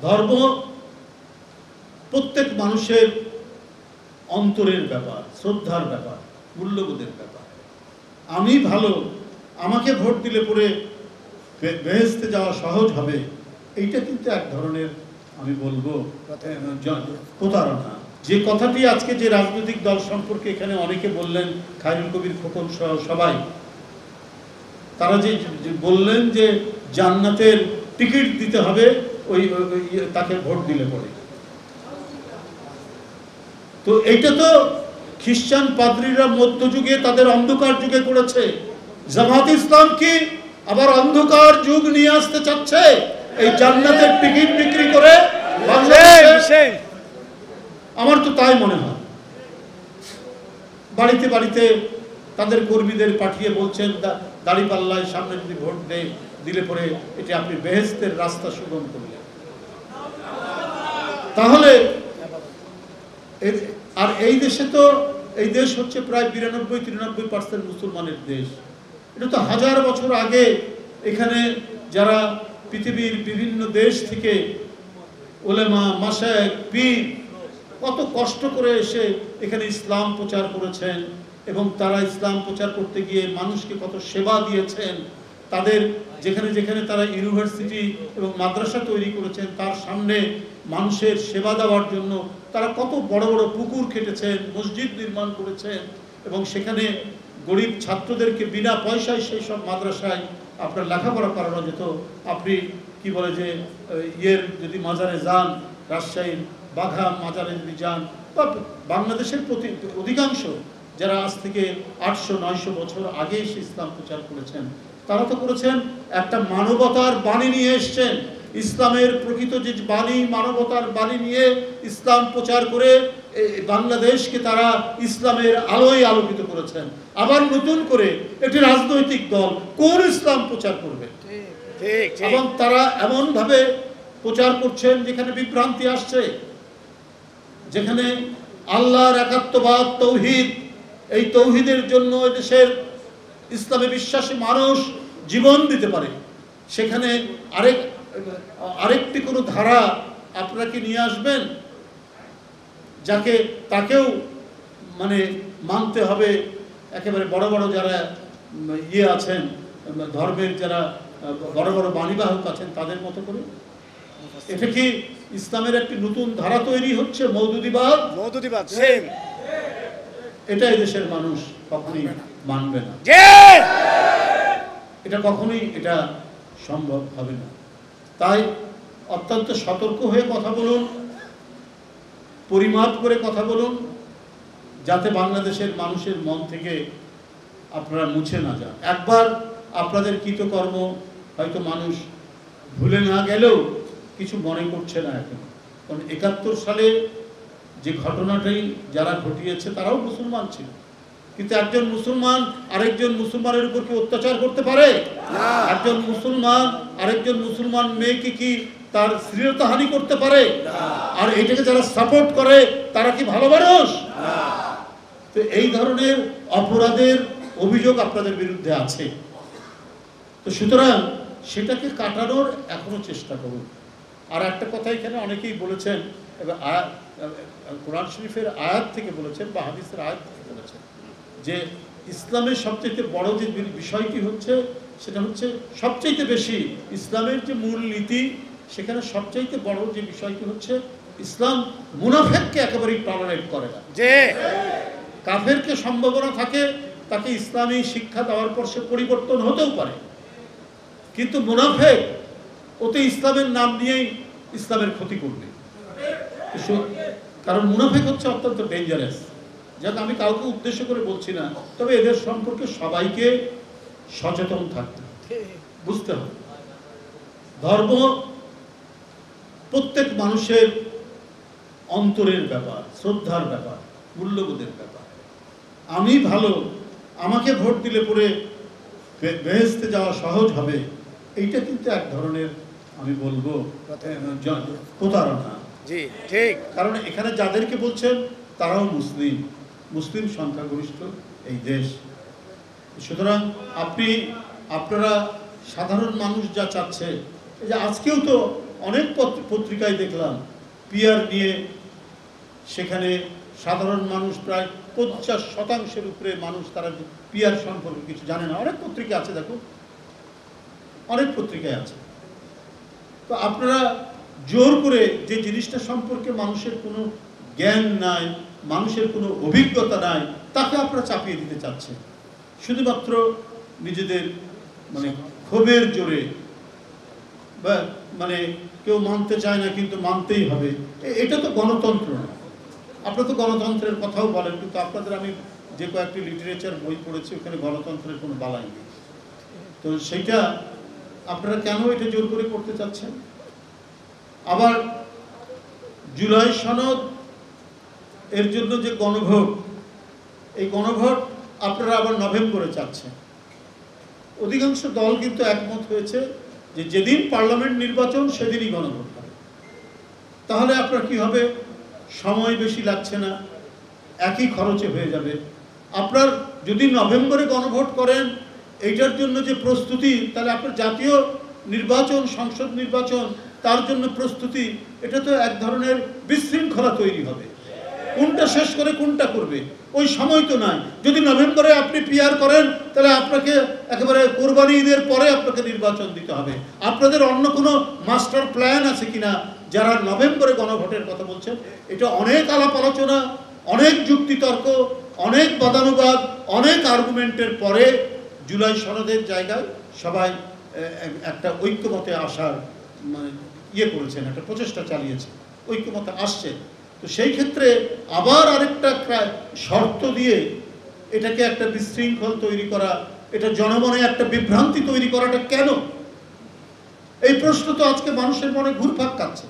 ধর্ম প্রত্যেক মানুষের অন্তরের ব্যাপার, শ্রদ্ধার ব্যাপার, মূল্যবোধের ব্যাপার। আমি ভালো, আমাকে ভোট দিলে পরে বেহেশতে যাওয়া সহজ হবে, এইটা কিন্তু এক ধরনের আমি বলবো প্রতারণা। যে কথাটি আজকে যে রাজনৈতিক দল সম্পর্কে এখানে অনেকে বললেন, খায়রুল কবির খোকন সহ সবাই, তারা যে বললেন যে জান্নাতের টিকিট দিতে হবে ওই তাকে ভোট দিলে পরে, তো এইটা তো খ্রিস্টান পাদ্রীরা মধ্যযুগে তাদের অন্ধকার যুগে করেছে। জামাত ইসলাম কি আবার অন্ধকার যুগ নিয়ে আসতে চাচ্ছে এই জান্নাতের টিকিট বিক্রি করে? আমার তো তাই মনে হয়। বাড়িতে বাড়িতে তাদের কর্মীদের পাঠিয়ে বলছেন দাঁড়িপাল্লায় সামনে যদি ভোট দিলে পরে এটি আপনি বেহেশতের রাস্তা সুগম করলেন। তাহলে আর এই দেশে তো, এই দেশ হচ্ছে প্রায় 92-93% মুসলমানের দেশ। এটা তো হাজার বছর আগে এখানে যারা পৃথিবীর বিভিন্ন দেশ থেকে ওলেমা, মাশায়েখ, পীর কত কষ্ট করে এসে এখানে ইসলাম প্রচার করেছেন, এবং তারা ইসলাম প্রচার করতে গিয়ে মানুষকে কত সেবা দিয়েছেন। তাদের যেখানে যেখানে তারা ইউনিভার্সিটি এবং মাদ্রাসা তৈরি করেছেন, তার সামনে মানুষের সেবা দেওয়ার জন্য তারা কত বড় বড় পুকুর কেটেছেন, মসজিদ নির্মাণ করেছেন, এবং সেখানে গরিব ছাত্রদেরকে বিনা পয়সায় সেই সব মাদ্রাসায় আপনার লেখাপড়া করানো যেত। আপনি কি বলে যে যদি মাজারে যান, রাজশাহীর বাঘা মাজারে যদি যান, বা বাংলাদেশের অধিকাংশ যারা আজ থেকে 800-900 বছর আগে এসে ইসলাম প্রচার করেছেন, তারা তো করেছেন একটা মানবতার বাণী নিয়ে এসছেন। ইসলামের প্রকৃত যে বাণী, মানবতার বাণী নিয়ে ইসলাম প্রচার করে বাংলাদেশকে তারা ইসলামের আলোয় আলোকিত করেছেন। আবার নতুন করে একটি রাজনৈতিক দল কোন ইসলাম প্রচার করবে? এবং তারা এমন ভাবে প্রচার করছেন যেখানে বিভ্রান্তি আসছে, যেখানে আল্লাহর একাত্মবাদ, তৌহিদ, এই তৌহিদের জন্য দেশের ইসলামে বিশ্বাসী মানুষ জীবন দিতে পারে, সেখানে আরেকটি কোনো ধারা আপনারা কি নিয়ে আসবেন যাকে তাকেও মানে মানতে হবে? একেবারে বড় বড় যারা আছেন, ধর্মের যারা বড় বড় বাণীবাহক আছেন, তাদের মতো করে এটা কি ইসলামের একটি নতুন ধারা তৈরি হচ্ছে? মওদুদিবাদ, এটা এই দেশের মানুষ কখনোই মানবে না। এটা কখনোই এটা সম্ভব হবে না। তাই অত্যন্ত সতর্ক হয়ে কথা বলুন, পরিমাপ করে কথা বলুন, যাতে বাংলাদেশের মানুষের মন থেকে আপনারা মুছে না যান। একবার আপনাদের কৃতকর্ম হয়তো মানুষ ভুলে না গেলেও কিছু মনে করছে না এখন, কারণ 71 সালে যে ঘটনাটাই যারা ঘটিয়েছে তারাও মুসলমান ছিল, কিন্তু একজন মুসলমান আরেকজন মুসলমানের উপর কি অত্যাচার করতে পারে? একজন মুসলমান আরেকজন মুসলমান মেয়েকে কি তার শ্লীলতাহানি করতে পারে? আর এটাকে যারা সাপোর্ট করে তারা কি ভালো মানুষ? তো এই ধরনের অপরাধের অভিযোগ আপনাদের বিরুদ্ধে আছে। তো সুতরাং সেটাকে কাটানোর এখনো চেষ্টা করুন। আর একটা কথা এখানে অনেকেই বলেছেন, কোরআন শরীফের আয়াত থেকে বলেছেন বা হাদিসের আয়াত থেকে বলেছেন যে ইসলামের সবচেয়ে বড় যে বিষয়টি হচ্ছে সেটা হচ্ছে সবচেয়ে বেশি ইসলামের যে মূল নীতি, সেখানে সবচেয়ে বড় যে বিষয়টি হচ্ছে ইসলাম মুনাফিককে একেবারেই টলারেট করে না। যে কাফেরকে সম্ভাবনা থাকে তাকে ইসলামী শিক্ষা দেওয়ার পর সে পরিবর্তন হতেও পারে, কিন্তু মুনাফিক ওতে ইসলামের নাম নিয়েই ইসলামের ক্ষতি করবে। কারণ মুনাফিক হচ্ছে অত্যন্ত ডেঞ্জারাস। যাতে আমি কাউকে উদ্দেশ্য করে বলছি না, তবে এদের সম্পর্কে সবাইকে সচেতন থাকতে বুঝতে হবে। ধর্ম প্রত্যেক মানুষের অন্তরের ব্যাপার, শ্রদ্ধার ব্যাপার, মূল্যবোধের ব্যাপার। আমি ভালো, আমাকে ভোট দিলে পরে বেহেশতে যাওয়া সহজ হবে, এইটা কিন্তু এক ধরনের আমি বলবো প্রতারণা। কারণ এখানে যাদেরকে বলছেন তারাও মুসলিম সংখ্যাগরিষ্ঠ এই দেশ। সুতরাং আপনারা সাধারণ মানুষ যা চাচ্ছে, এই যে আজকেও তো অনেক পত্রিকায় দেখলাম পিআর নিয়ে, সেখানে সাধারণ মানুষ প্রায় 50% উপরে মানুষ তারা পিআর সম্পর্কে কিছু জানে না। অনেক পত্রিকা আছে, দেখো অনেক পত্রিকায় আছে। তো আপনারা জোর করে যে জিনিসটা সম্পর্কে মানুষের কোনো জ্ঞান নাই, মানুষের কোনো অভিজ্ঞতা নাই, তাকে আপনারা চাপিয়ে দিতে চাচ্ছেন শুধুমাত্র নিজেদের মানে ক্ষোভের জোরে, বা মানে কেউ মানতে চায় না কিন্তু মানতেই হবে। এটা তো গণতন্ত্র না। আপনারা তো গণতন্ত্রের কথাও বলেন, কিন্তু আপনাদের আমি যে কয়েকটি লিটারেচার বই পড়েছি ওখানে গণতন্ত্রের কোনো বালাই নেই। তো সেইটা আপনারা কেন এটা জোর করে করতে চাচ্ছেন? আবার জুলাই সনদ এর জন্য যে গণভোট, এই গণভোট আপনারা আবার নভেম্বরে চাচ্ছেন। অধিকাংশ দল কিন্তু একমত হয়েছে যে যেদিন পার্লামেন্ট নির্বাচন সেদিনই গণভোট হবে। তাহলে আপনার কি হবে? সময় বেশি লাগছে না, একই খরচে হয়ে যাবে। আপনার যদি নভেম্বরে গণভোট করেন, এইটার জন্য যে প্রস্তুতি, তাহলে আপনার জাতীয় নির্বাচন, সংসদ নির্বাচন, তার জন্য প্রস্তুতি, এটা তো এক ধরনের বিশৃঙ্খলা তৈরি হবে। কোনটা শেষ করে কোনটা করবে ওই সময় তো নাই। যদি নভেম্বরে আপনি পিআর করেন, তাহলে আপনাকে একেবারে কোরবানি ঈদের পরে আপনাকে নির্বাচন দিতে হবে। আপনাদের অন্য কোনো মাস্টার প্ল্যান আছে কিনা যারা নভেম্বরে গণভোটের কথা বলছেন? এটা অনেক আলাপ আলোচনা, অনেক যুক্তিতর্ক, অনেক বাদানুবাদ, অনেক আর্গুমেন্টের পরে জুলাই সনদের জায়গায় সবাই একটা ঐক্যমতে আসার মানে করেছেন, একটা প্রচেষ্টা চালিয়েছে, ঐক্যমতে আসছে। তো সেই ক্ষেত্রে আবার আরেকটা শর্ত দিয়ে এটাকে একটা বিশৃঙ্খল তৈরি করা, এটা জনমনে একটা বিভ্রান্তি তৈরি করাটা কেন? এই প্রশ্ন তো আজকে মানুষের মনে ঘুরপাক খাচ্ছে।